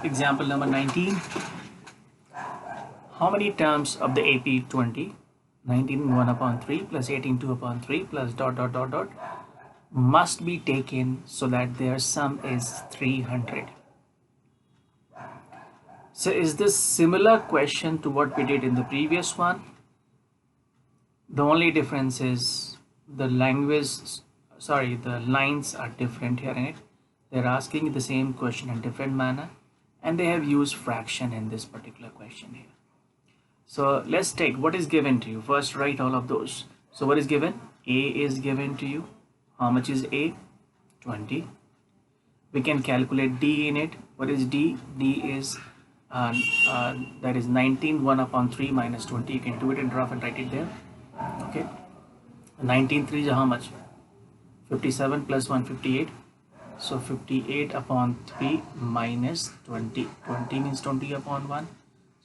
Example number 19. How many terms of the AP 20? 19 1 upon 3 plus 18 2 upon 3 plus dot dot dot dot must be taken so that their sum is 300. So is this similar question to what we did in the previous one? The only difference is the lines are different here in it. They're asking the same question in different manner, and they have used fraction in this particular question here. So let's take what is given to you. First write all of those. So what is given? A is given to you. How much is A? 20. We can calculate D in it. What is D? D is that is 19 1 upon 3 minus 20. You can do it in rough and write it there. Okay, 19 3 is how much? 57 plus 1 58. So 58 upon 3 minus 20. 20 means 20 upon 1.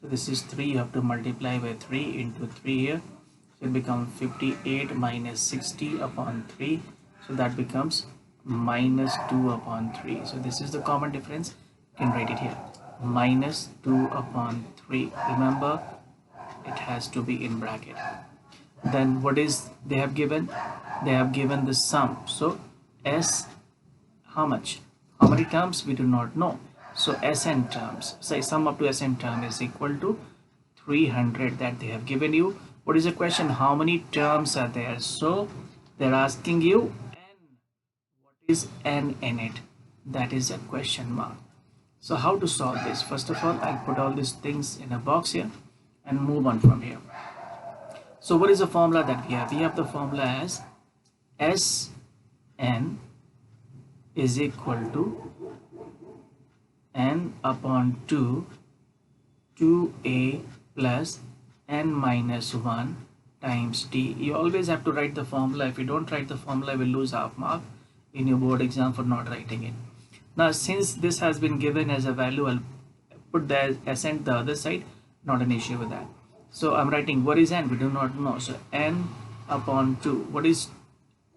So this is 3. You have to multiply by 3 into 3 here. So it becomes 58 minus 60 upon 3. So that becomes minus 2 upon 3. So this is the common difference. You can write it here. Minus 2 upon 3. Remember, it has to be in bracket. Then what is they have given? They have given the sum. So S, how much? How many terms? We do not know. So Sn terms, say sum up to Sn term is equal to 300 that they have given you. What is the question? How many terms are there? So they're asking you n. What is n in it? That is a question mark. So how to solve this? First of all, I'll put all these things in a box here and move on from here. So what is the formula that we have? We have the formula as Sn is equal to n upon 2 2a plus n minus 1 times d. You always have to write the formula. If you don't write the formula, you will lose half mark in your board exam for not writing it. Now since this has been given as a value, I'll put the Sn the other side, not an issue with that. So I'm writing what is n? We do not know. So n upon 2. What is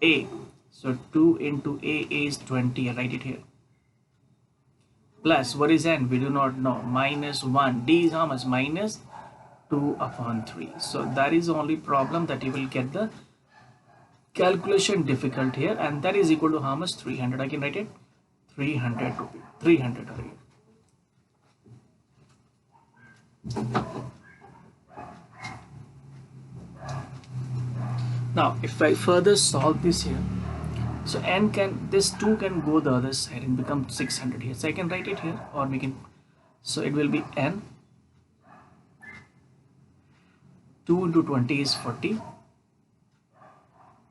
a? So 2 into a is 20. I write it here. Plus what is n? We do not know. Minus 1. D is how much? Minus 2 upon 3. So that is the only problem that you will get the calculation difficult here, and that is equal to how much? 300. I can write it 300 rupees. 300 rupees. Now if I further solve this here, so n can, this 2 can go the other side and become 600 here. So I can write it here, or we can, so it will be n. 2 into 20 is 40.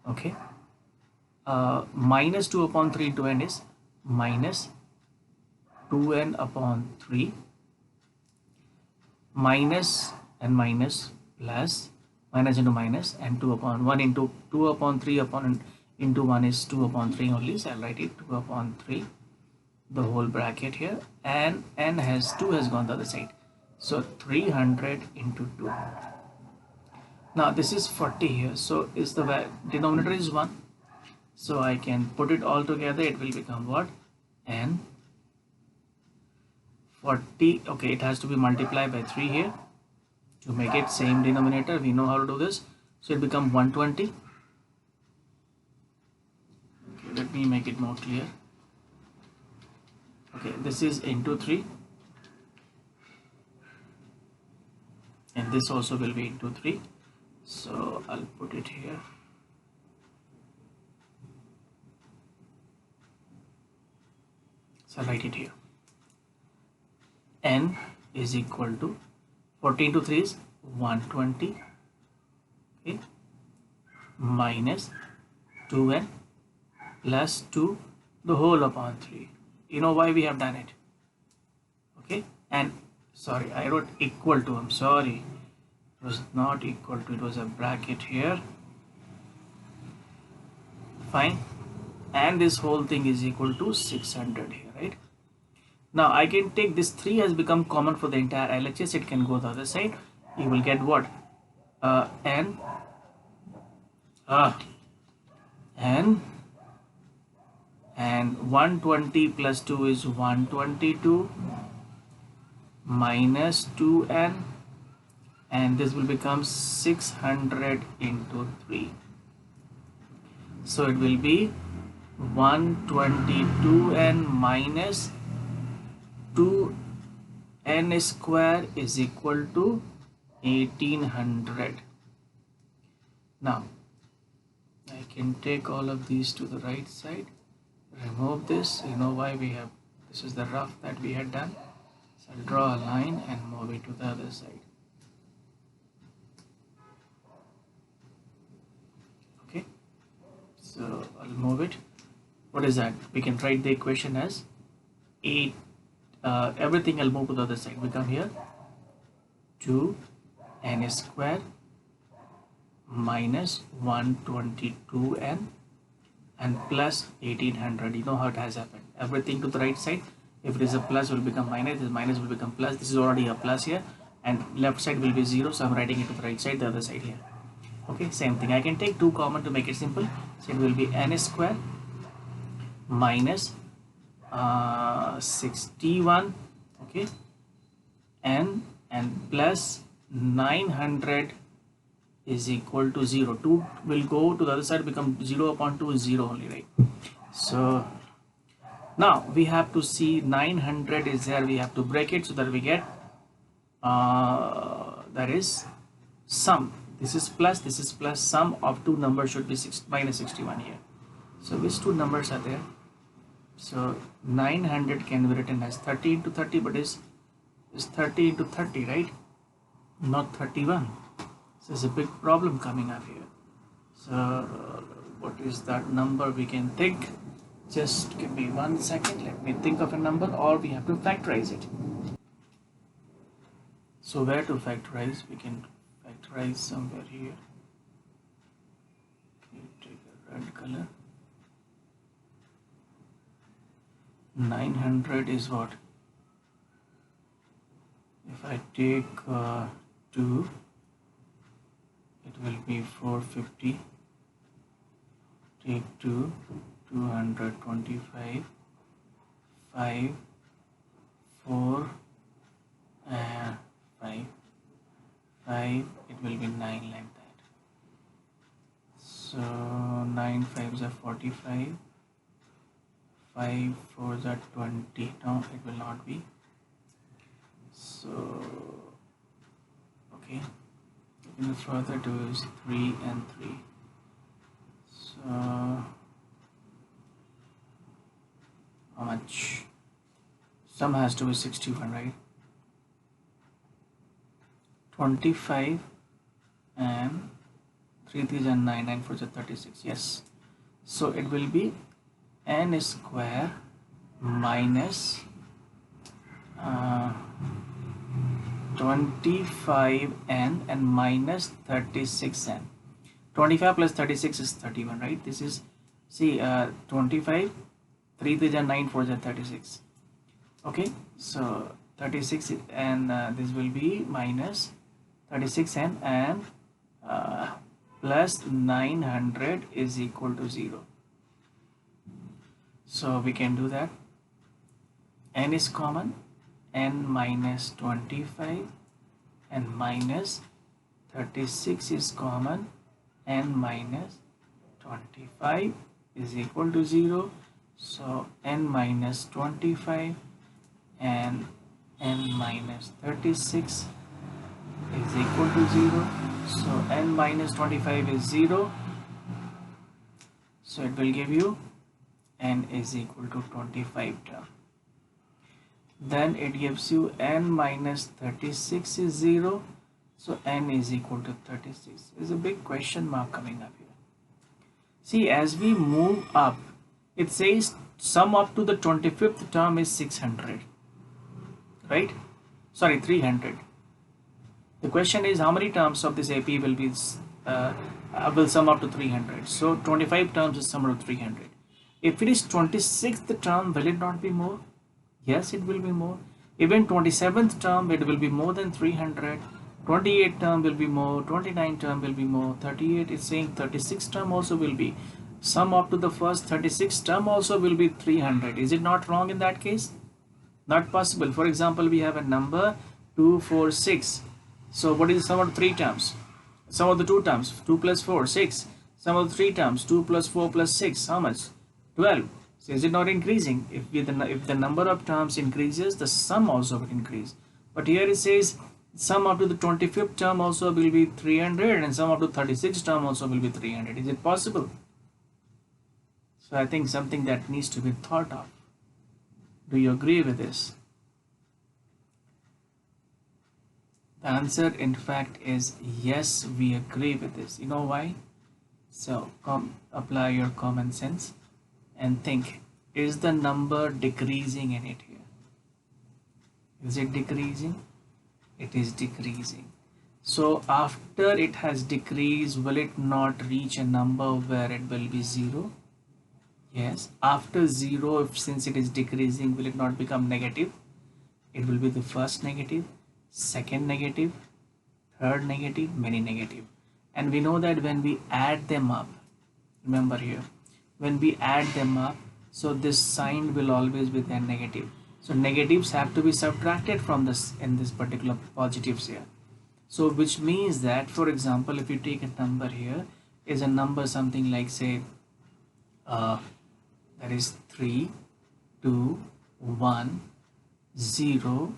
Okay. Minus 2 upon 3 into n is minus 2n upon 3. Minus and minus plus, minus into minus, and 2 upon 1 into 2 upon 3 upon into 1 is 2 upon 3 only. So I'll write it 2 upon 3, the whole bracket here, and n has 2 has gone the other side. So 300 into 2. Now this is 40 here. So is the denominator is 1. So I can put it all together. It will become what? N 40. Okay, it has to be multiplied by 3 here to make it same denominator. We know how to do this. So it becomes 120. Okay, let me make it more clear. Okay, this is into 3, and this also will be into 3. So I'll put it here. So I'll write it here. N is equal to 40 into 3 is 120. Okay, minus 2n plus 2 the whole upon 3. You know why we have done it? Okay, and sorry, I wrote equal to. I'm sorry, it was not equal to, it was a bracket here. Fine, and this whole thing is equal to 600 here, right? Now I can take this 3 has become common for the entire LHS. It can go the other side. You will get what? N and 120 plus 2 is 122 minus 2n, and this will become 600 into 3. So it will be 122n minus 2n square is equal to 1800. Now I can take all of these to the right side, remove this. You know why we have, this is the rough that we had done. So I'll draw a line and move it to the other side. Okay, so I'll move it. What is that? We can write the equation as 8, everything I'll move to the other side. We come here, 2n square minus 122n and plus 1800. You know how it has happened. Everything to the right side. If it is a plus, will become minus. This minus will become plus. This is already a plus here, and left side will be 0. So I'm writing it to the right side, the other side here. Okay, same thing. I can take 2 common to make it simple. So it will be n square minus 61. Okay, and plus 900 is equal to 0. 2 will go to the other side, become 0 upon 2 is 0 only, right? So now we have to see 900 is there. We have to break it so that we get that is sum. This is plus, this is plus. Sum of two numbers should be minus 61 here. So which two numbers are there? So 900 can be written as 30 into 30, but is 30 into 30, right? Not 31. So there's a big problem coming up here. So what is that number we can think? Just give me 1 second. Let me think of a number, or we have to factorize it. So where to factorize? We can factorize somewhere here. Okay, take a red color. 900 is what? If I take 2, it will be 450. Take 2, 225, 5, 4, 5, it will be 9 like that. So 9 5s are 45, 5 4s are 20. No, it will not be. So okay, even further to is 3 and 3. So how much? Sum has to be 61, right? 25 and 3 3s are 9, 9 4s are 36. Yes. So it will be n square minus 25n and minus 36n. 25 plus 36 is 31, right? This is, see, 25, 3 3s are 9, 4s are 36. Okay, so 36 and this will be minus 36n and plus 900 is equal to 0. So we can do that. N is common, n minus 25 and minus 36 is common, n minus 25 is equal to 0. So n minus 25 and n minus 36 is equal to 0. So n minus 25 is 0. So it will give you n is equal to 25 term. Then it gives you n minus 36 is 0. So n is equal to 36. There's a big question mark coming up here. See, as we move up, it says sum up to the 25th term is 600. Right? Sorry, 300. The question is how many terms of this AP will be will sum up to 300. So 25 terms is sum up to 300. If it is 26th term, will it not be more? Yes, it will be more. Even 27th term, it will be more than 300. 28th term will be more. 29th term will be more. 38 is saying 36th term also will be. Sum up to the first 36th term also will be 300. Is it not wrong in that case? Not possible. For example, we have a number 2, 4, 6. So what is the sum of 3 terms? Sum of the 2 terms, 2 plus 4, 6. Sum of the 3 terms, 2 plus 4 plus 6, how much? 12. So is it not increasing? If the number of terms increases, the sum also will increase. But here it says sum up to the 25th term also will be 300 and sum up to 36th term also will be 300. Is it possible? So I think something that needs to be thought of. Do you agree with this? The answer in fact is yes, we agree with this. You know why? So apply your common sense and think, is the number decreasing in it here? Is it decreasing? It is decreasing. So after it has decreased, will it not reach a number where it will be 0? Yes. After 0, since it is decreasing, will it not become negative? It will be the first negative, second negative, third negative, many negative. And we know that when we add them up, remember here, when we add them up, so this sign will always be then negative. So negatives have to be subtracted from this in this particular positives here. So which means that, for example, if you take a number here, is a number something like say that is 3, 2, 1, 0,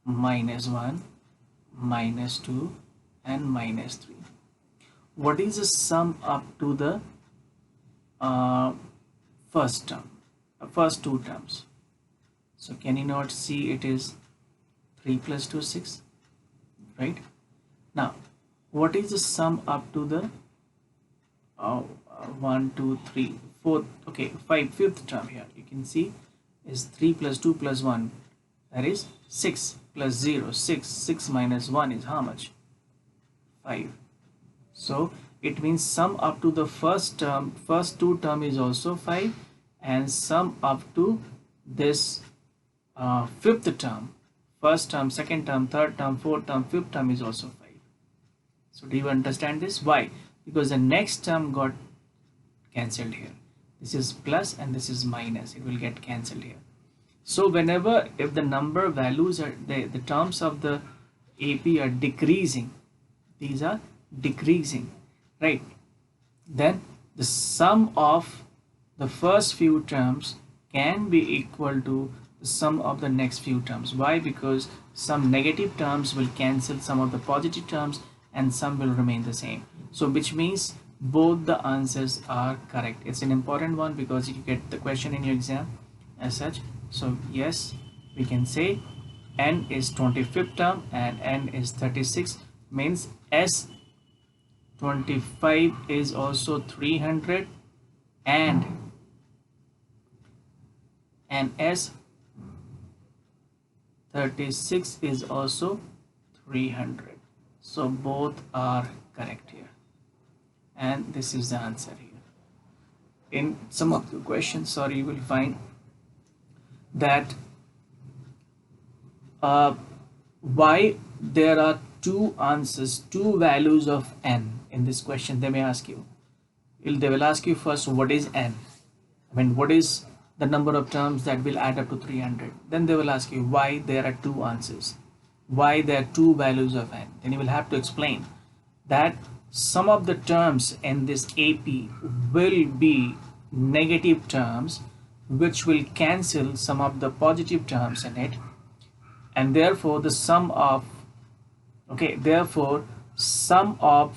-1, -2 and -3. What is the sum up to the first term, first 2 terms? So can you not see it is 3 plus 2, 6, right? Now what is the sum up to the 1, 2, 3, 4, okay, 5, 5th term here? You can see is 3 plus 2 plus 1, that is 6 plus 0, 6, 6 minus 1 is how much? 5. So it means sum up to the first term, first 2 term is also 5, and sum up to this 5th term, first term, second term, third term, fourth term, 5th term is also 5. So do you understand this? Why? Because the next term got cancelled here. This is plus and this is minus. It will get cancelled here. So whenever, if the number values are, the terms of the AP are decreasing, these are decreasing, right? Then the sum of the first few terms can be equal to the sum of the next few terms. Why? Because some negative terms will cancel some of the positive terms and some will remain the same. So which means both the answers are correct. It's an important one because you get the question in your exam as such. So yes, we can say n is 25th term and n is 36, means S25 is also 300 and S36 is also 300. So both are correct here, and this is the answer here. In some of the questions, sorry, you will find that why there are 2 answers, 2 values of n in this question. They may ask you, they will ask you first, what is n? I mean, what is the number of terms that will add up to 300? Then they will ask you why there are 2 answers, why there are 2 values of n. Then you will have to explain that some of the terms in this AP will be negative terms which will cancel some of the positive terms in it, and therefore the sum of, okay, therefore sum of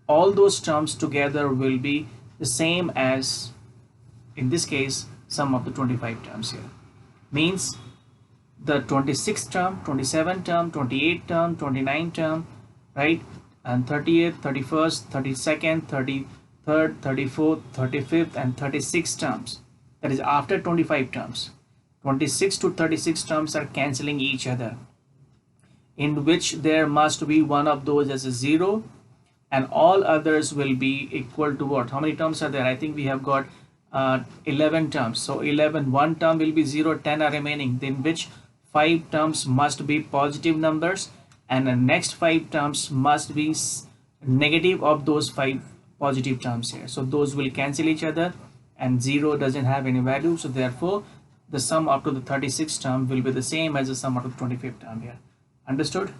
all those terms together will be the same as, in this case, sum of the 25 terms here. Means the 26th term, 27th term, 28th term, 29th term, right, and 30th, 31st, 32nd, 33rd, 34th, 35th and 36th terms, that is after 25 terms. 26 to 36 terms are cancelling each other, in which there must be one of those as a 0 and all others will be equal to what? How many terms are there? I think we have got 11 terms. So 11, one term will be 0, 10 are remaining, in which 5 terms must be positive numbers and the next 5 terms must be negative of those 5 positive terms here. So those will cancel each other and 0 doesn't have any value. So therefore the sum up to the 36th term will be the same as the sum up to the 25th term here. Understood?